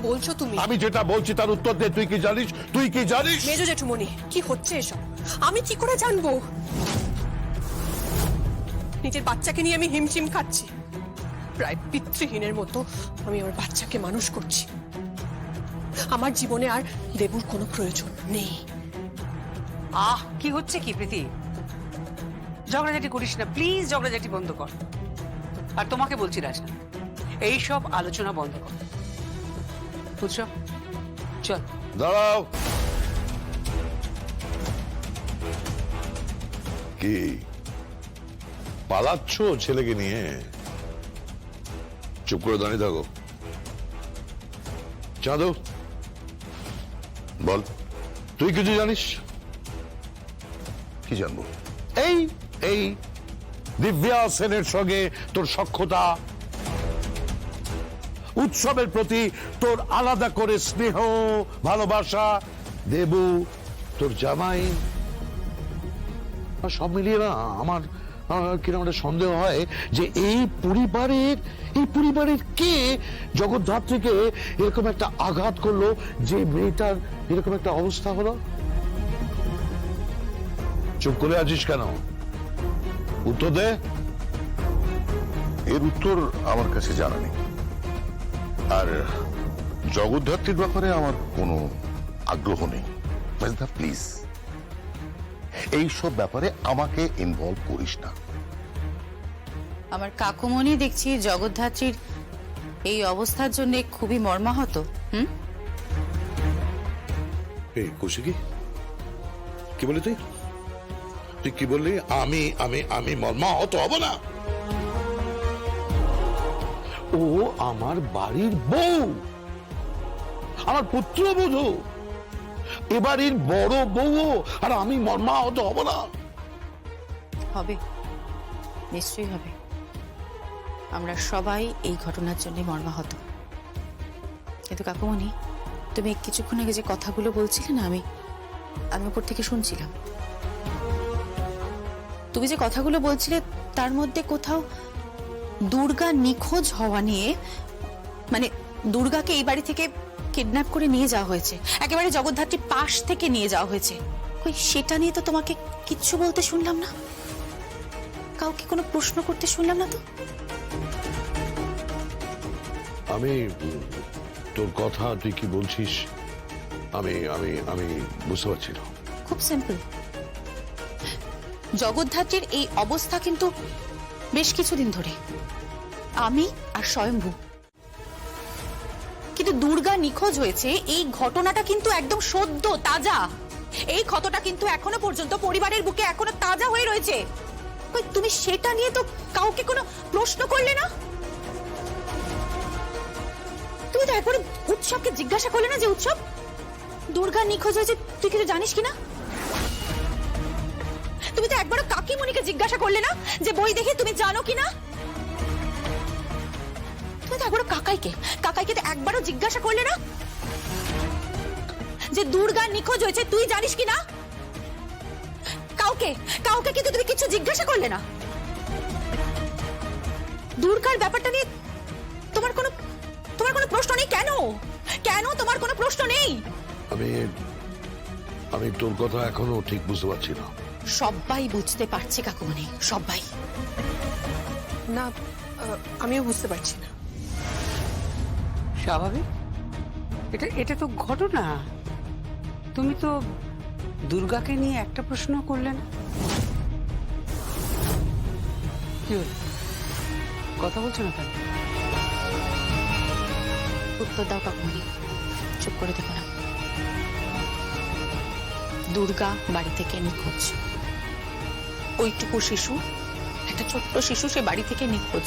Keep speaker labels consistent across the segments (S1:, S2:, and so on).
S1: বলছো তুমি?
S2: আমি যেটা বলছি তার উত্তর দে। তুই কি জানিস? তুই কি জানিস?
S1: মেজো জেঠুমনি, কি হচ্ছে এসব? আমি কি করে জানবো? নিজের বাচ্চাকে নিয়ে আমি হিমশিম খাচ্ছি। প্রায় পিতৃহীনের মতো আমি আমার বাচ্চাকে মানুষ করছি। আমার জীবনে আর দেবুর কোনো প্রয়োজন নেই।
S3: কি হচ্ছে কি প্রীতি? ঝগড়াঝাটি করিস না প্লিজ, ঝগড়াঝাটি বন্ধ কর। আর তোমাকে বলছি রাজা, এইসব আলোচনা বন্ধ কর, বুঝছো? চল।
S2: দাঁড়াও। কি পালাচ্ছ ছেলেকে নিয়ে? চুপ করে দাঁড়িয়ে থাকো। চাঁদু বল, তুই কিছু জানিস?
S4: কি জানবো?
S2: এই এই দিব্যা সেনের সঙ্গে তোর সখ্যতা, উৎসবের প্রতি তোর আলাদা করে স্নেহ ভালোবাসা, দেবু তোর জামাই, সব মিলিয়ে না আমার কিরকম একটা সন্দেহ হয় যে এই পরিবারের কে জগদ্ধাত্রীকে এরকম একটা আঘাত করলো যে মেয়েটার এরকম একটা অবস্থা হলো। চুপ করে আছিস কেন? উত্তর দে।
S4: এর উত্তর আমার কাছে জানা নেই, আর জগদ্ধাত্রীর ব্যাপারে আমার কোনো আগ্রহ নেই। প্লিজ এইসব ব্যাপারে আমাকে ইনভলভ করিস না।
S5: আমার কাকুমণি দেখছি জগদ্ধাত্রীর এই অবস্থার জন্য খুবই মর্মাহত।
S2: এই কৌশিকী, কি বলি তুই? তুই কি বললি? আমি আমি আমি মর্মাহত হব না? ও আমার বাড়ির বউ, আমার পুত্রবধূ, এবারের বড় বউ, আর আমি মর্মাহত হব না?
S5: হবে, নিশ্চয়ই হবে। আমরা সবাই এই ঘটনার জন্য মর্মাহত। কিন্তু কাকুমণি, তুমি কিছুক্ষণ আগে যে কথাগুলো বলছিলে না, আমি উপর থেকে শুনছিলাম। তুমি যে কথাগুলো বলছিলে তার মধ্যে কোথাও দুর্গা নিখোঁজ হওয়া নিয়ে, মানে দুর্গাকে এই বাড়ি থেকে কিডন্যাপ করে নিয়ে যাওয়া হয়েছে, একেবারে জগদ্ধাত্রীর পাশ থেকে নিয়ে যাওয়া হয়েছে, ওই সেটা নিয়ে তো তোমাকে কিচ্ছু বলতে শুনলাম না, কাউকে কোনো প্রশ্ন করতে শুনলাম না তো।
S2: আমি তোর কথা, তুই কি বলছিস আমি আমি আমি বুঝতে পারছি না।
S5: খুব সিম্পল। জগদ্ধাত্রীর এই অবস্থা কিন্তু বেশ কিছুদিন ধরে, আমি আর স্বয়ম্ভু, কিন্তু দুর্গা নিখোঁজ হয়েছে এই ঘটনাটা কিন্তু একদম সদ্য তাজা। এই ক্ষতটা কিন্তু এখনো পর্যন্ত পরিবারের বুকে এখনো তাজা হয়ে রয়েছে। তুমি সেটা নিয়ে তো কাউকে কোনো প্রশ্ন করলে না। তুমি তো একবারে উৎসবকে জিজ্ঞাসা করলে না যে উৎসব, দুর্গা নিখোঁজ হয়েছে তুই কিছু জানিস কিনা? তুমি তো একবারও কাকিমণিকে জিজ্ঞাসা করলে না যে বই দেখে তুমি জানো কিনা? তুমি তো একবারও কাকাইকে তো একবারও জিজ্ঞাসা করলে না যে দুর্গা নিখোঁজ হয়েছে তুই জানিস কিনা? কাউকে কিন্তু তুমি কিছু জিজ্ঞাসা করলে না। দুর্গার ব্যাপারটা নিয়ে তোমার কোনো প্রশ্ন নেই কেন? কেন তোমার কোনো প্রশ্ন নেই?
S2: আমি তোর কথা এখনো ঠিক বুঝতে পারছি না।
S5: সবাই বুঝতে পারছে কাকুমণি, সবাই।
S1: না, আমিও বুঝতে পারছি না।
S3: স্বাভাবিক, এটা তো ঘটনা। তুমি তো দুর্গাকে নিয়ে একটা প্রশ্ন করলে না। কি হলো, কথা বলছো না কেন?
S5: উত্তর দাও কাকুমণি, চুপ করে দেখো না। দুর্গা বাড়ি থেকে নিখোঁজ, ওইটুকু শিশু, একটা ছোট্ট শিশু, সে বাড়ি থেকে নিখোঁজ।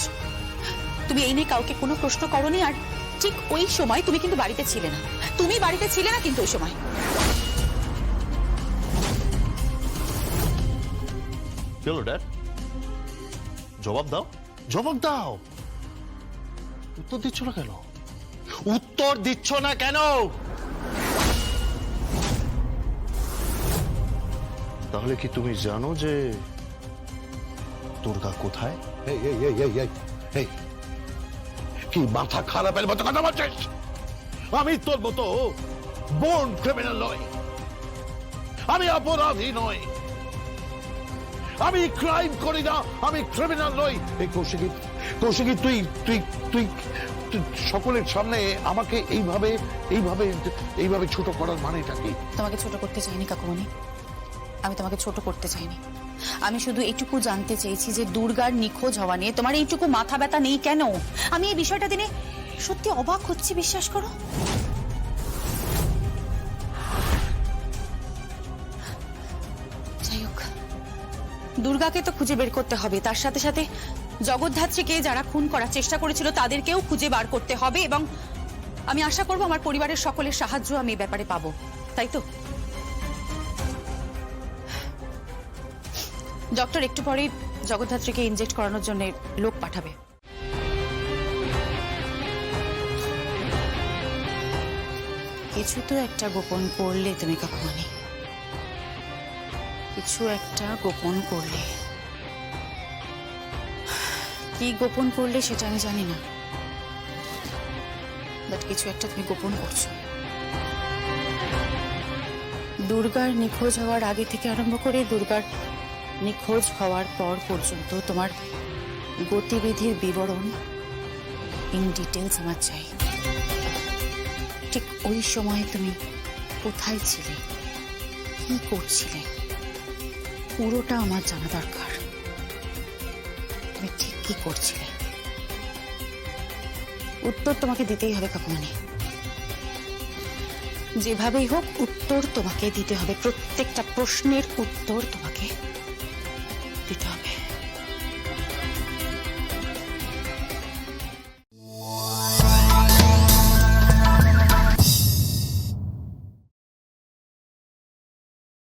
S5: তুমি এই নিয়ে কাউকে কোনো প্রশ্ন করোনি, আর ঠিক ওই সময় তুমি কিন্তু বাড়িতে ছিলে না। তুমি বাড়িতে ছিলে না কিন্তু ওই সময়।
S4: চলো ড্যাড, জবাব দাও, জবাব দাও। উত্তর দিচ্ছ না কেন? উত্তর দিচ্ছ না কেন? তাহলে কি তুমি জানো যে দুর্গা কোথায়?
S2: এই এই এই এই এই এই কি মাথা খারাপের মতো কথা বলছিস? আমি তোর মতো বোন ক্রিমিনাল নই, আমি অপরাধী নই, আমি ক্রাইম করি না, আমি ক্রিমিনাল নই। এই কৌশিকী, কৌশিকী তুই তুই তুই তুই সকলের সামনে আমাকে এইভাবে এইভাবে এইভাবে ছোট করার মানেটা কি?
S5: তোমাকে ছোট করতে চাইনি কাকুমণি, আমি তোমাকে ছোট করতে চাইনি। আমি শুধু এইটুকু জানতে চেয়েছি যে দুর্গার নিখোঁজ হওয়া নিয়ে তোমার এইটুকু মাথা ব্যথা নেই কেন? আমি এই বিষয়টা দিনে সত্যি অবাক হচ্ছি, বিশ্বাস করো। যাই হোক, দুর্গাকে তো খুঁজে বের করতে হবে, তার সাথে সাথে জগদ্ধাত্রীকে যারা খুন করার চেষ্টা করেছিল তাদেরকেও খুঁজে বার করতে হবে, এবং আমি আশা করব আমার পরিবারের সকলের সাহায্য আমি এই ব্যাপারে পাবো, তাই তো? ডক্টর একটু পরেই জগদ্ধাত্রীকে ইনজেক্ট করানোর জন্য লোক পাঠাবে। কিছু তো একটা গোপন করলে তুমি কাকুমণি, কিছু একটা গোপন করলে। কি গোপন করলে সেটা আমি জানি না, বাট কিছু একটা তুমি গোপন করছো। দুর্গার নিখোঁজ হওয়ার আগে থেকে আরম্ভ করে দুর্গার নিখোঁজ হওয়ার পর পর্যন্ত তোমার গতিবিধির বিবরণ ইন ডিটেলস আমার চাই। ঠিক ওই সময় তুমি কোথায় ছিলে, কি করছিলে, পুরোটা আমার জানা দরকার। তুমি ঠিক কি করছিলে, উত্তর তোমাকে দিতেই হবে কাকুমণি। যেভাবেই হোক উত্তর তোমাকে দিতে হবে, প্রত্যেকটা প্রশ্নের উত্তর তোমাকে দিতে হবে।